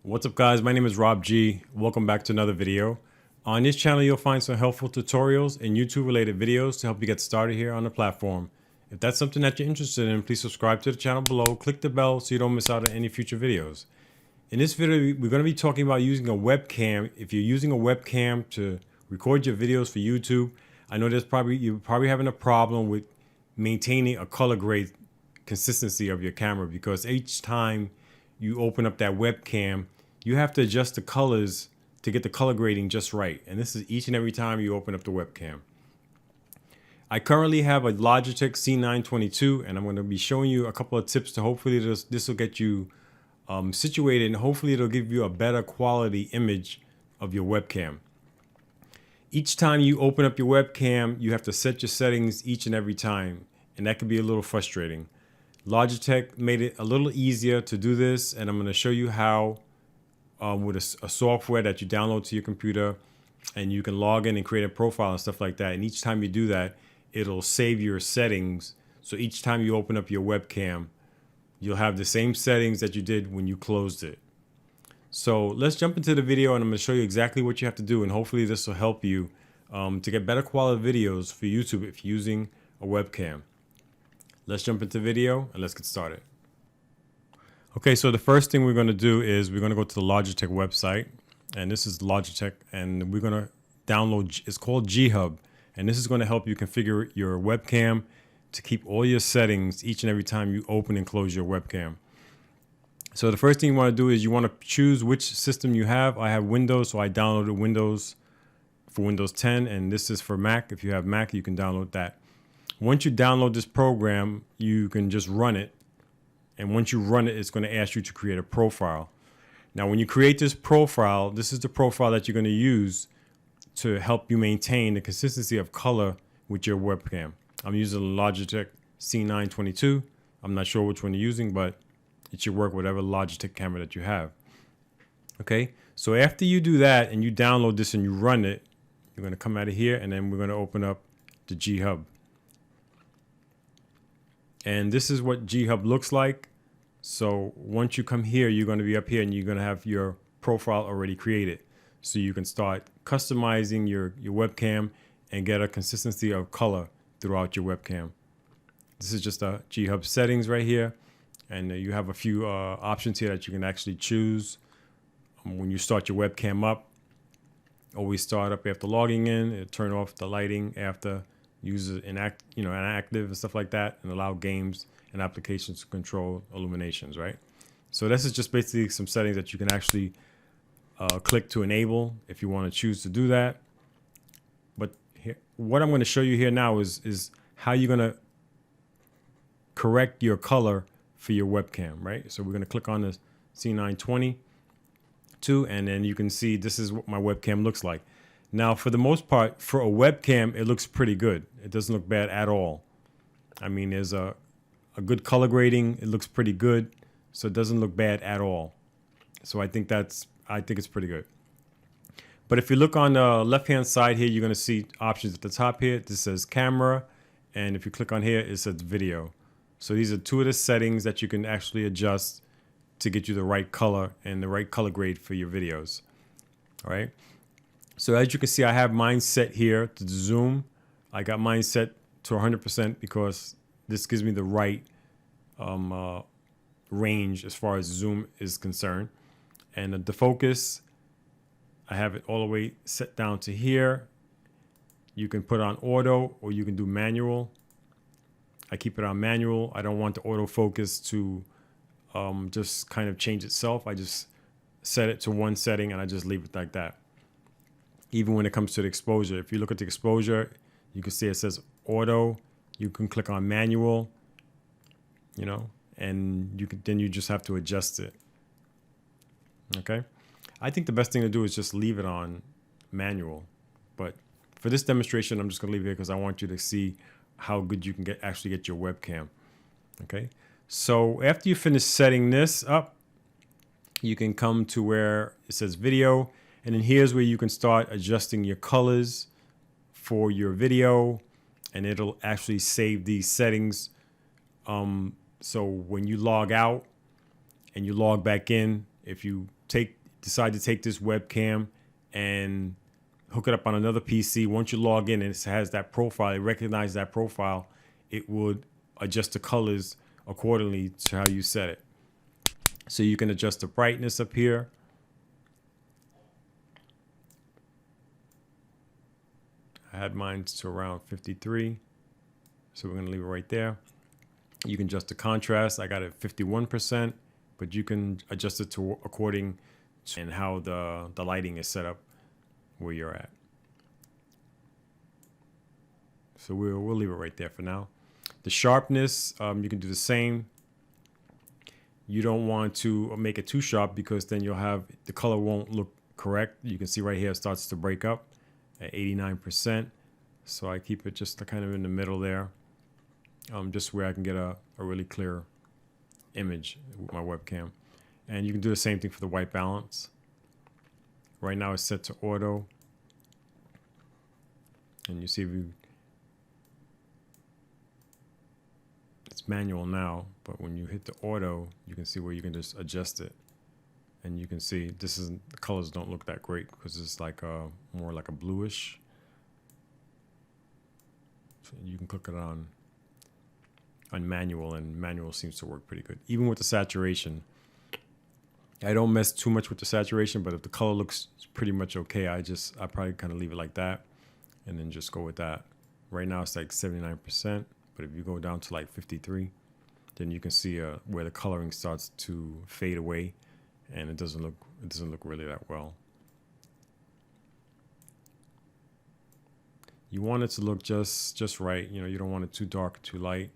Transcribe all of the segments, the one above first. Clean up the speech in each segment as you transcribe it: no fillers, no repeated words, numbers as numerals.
What's up guys, my name is Rob G. Welcome back to another video. On this channel you'll find some helpful tutorials and YouTube related videos to help you get started here on the platform. If that's something that you're interested in, please subscribe to the channel below, click the bell so you don't miss out on any future videos. In this video we're going to be talking about using a webcam. If you're using a webcam to record your videos for YouTube, I know you're probably having a problem with maintaining a color grade consistency of your camera, because each time you open up that webcam, you have to adjust the colors to get the color grading just right. And this is each and every time you open up the webcam. I currently have a Logitech C922, and I'm going to be showing you a couple of tips to hopefully this will get you situated, and hopefully it'll give you a better quality image of your webcam. Each time you open up your webcam, you have to set your settings each and every time, and that can be a little frustrating. Logitech made it a little easier to do this, and I'm going to show you how with a software that you download to your computer, and you can log in and create a profile and stuff like that. And each time you do that, it'll save your settings. So each time you open up your webcam, you'll have the same settings that you did when you closed it. So let's jump into the video, and I'm going to show you exactly what you have to do, and hopefully this will help you to get better quality videos for YouTube if you're using a webcam. Let's jump into the video and let's get started. Okay, so the first thing we're going to do is we're going to go to the Logitech website, and this is Logitech, and we're going to download, it's called G HUB, and this is going to help you configure your webcam to keep all your settings each and every time you open and close your webcam. So the first thing you want to do is you want to choose which system you have. I have Windows, so I downloaded Windows for Windows 10, and this is for Mac. If you have Mac, you can download that. Once you download this program, you can just run it. And once you run it, it's going to ask you to create a profile. Now, when you create this profile, this is the profile that you're going to use to help you maintain the consistency of color with your webcam. I'm using the Logitech C922. I'm not sure which one you're using, but it should work whatever Logitech camera that you have. Okay, so after you do that and you download this and you run it, you're going to come out of here, and then we're going to open up the G HUB. And this is what G HUB looks like. So once you come here, you're going to be up here and you're going to have your profile already created. So you can start customizing your webcam and get a consistency of color throughout your webcam. This is just a G HUB settings right here. And you have a few options here that you can actually choose. When you start your webcam up, always start up after logging in, turn off the lighting after use it inactive and stuff like that, and allow games and applications to control illuminations, right? So this is just basically some settings that you can actually click to enable if you want to choose to do that. But here, what I'm going to show you here now is how you're going to correct your color for your webcam, right? So we're going to click on the C922, and then you can see this is what my webcam looks like. Now, for the most part, for a webcam, it looks pretty good. It doesn't look bad at all. I mean, there's a good color grading. It looks pretty good, so it doesn't look bad at all. So I think it's pretty good. But if you look on the left-hand side here, you're going to see options at the top here. This says camera, and if you click on here, it says video. So these are two of the settings that you can actually adjust to get you the right color and the right color grade for your videos. All right. So as you can see, I have mine set here to zoom. I got mine set to 100% because this gives me the right range as far as zoom is concerned. And the focus, I have it all the way set down to here. You can put on auto or you can do manual. I keep it on manual. I don't want the autofocus to just kind of change itself. I just set it to one setting and I just leave it like that. Even when it comes to the exposure, if you look at the exposure, you can see it says auto. You can click on manual, and then you just have to adjust it. Okay. I think the best thing to do is just leave it on manual. But for this demonstration, I'm just going to leave it here because I want you to see how good you can actually get your webcam. Okay. So after you finish setting this up, you can come to where it says video. And then here's where you can start adjusting your colors for your video, and it'll actually save these settings. So when you log out and you log back in, if you decide to take this webcam and hook it up on another PC, once you log in and it has that profile, it recognizes that profile, it would adjust the colors accordingly to how you set it. So you can adjust the brightness up here. I had mine to around 53. So we're gonna leave it right there. You can adjust the contrast. I got it 51%, but you can adjust it to according to and how the lighting is set up where you're at. So we'll leave it right there for now. The sharpness, you can do the same. You don't want to make it too sharp because then you'll have, the color won't look correct. You can see right here it starts to break up at 89%. So I keep it just kind of in the middle there, just where I can get a really clear image with my webcam. And you can do the same thing for the white balance. Right now it's set to auto. And you see it's manual now, but when you hit the auto, you can see where you can just adjust it. And you can see the colors don't look that great because it's like more like a bluish. So you can click it on manual, and manual seems to work pretty good. Even with the saturation, I don't mess too much with the saturation, but if the color looks pretty much okay, I probably kind of leave it like that and then just go with that. Right now it's like 79%, but if you go down to like 53, then you can see where the coloring starts to fade away, and it doesn't look really that well. You want it to look just right. You know, you don't want it too dark, too light.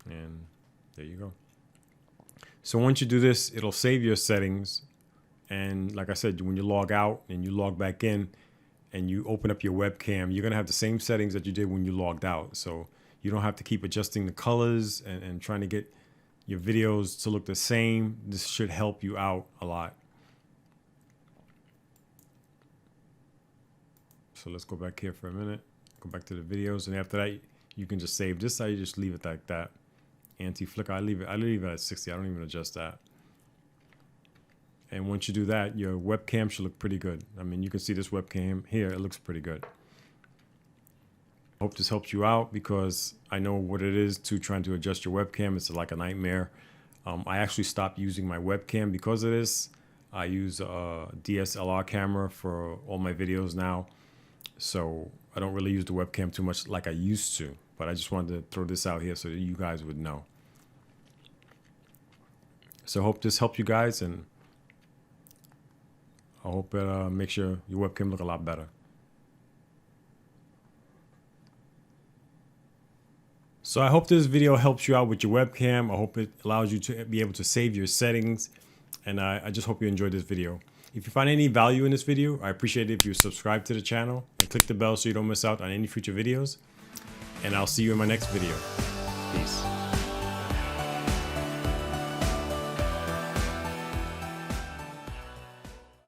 And there you go. So once you do this, it'll save your settings. And like I said, when you log out and you log back in and you open up your webcam, you're gonna have the same settings that you did when you logged out. So you don't have to keep adjusting the colors and trying to get your videos to look the same. This should help you out a lot. So let's go back here for a minute, go back to the videos. And after that, you can just save this. I just leave it like that. Anti-flicker, I leave it at 60. I don't even adjust that. And once you do that, your webcam should look pretty good. I mean, you can see this webcam here, it looks pretty good. I hope this helps you out because I know what it is to trying to adjust your webcam. It's like a nightmare. I actually stopped using my webcam because of this. I use a DSLR camera for all my videos now. So I don't really use the webcam too much like I used to, but I just wanted to throw this out here so that you guys would know. So I hope this helped you guys, and I hope it makes your webcam look a lot better. So I hope this video helps you out with your webcam. I hope it allows you to be able to save your settings, and I just hope you enjoyed this video. If you find any value in this video, I appreciate it if you subscribe to the channel and click the bell so you don't miss out on any future videos. And I'll see you in my next video.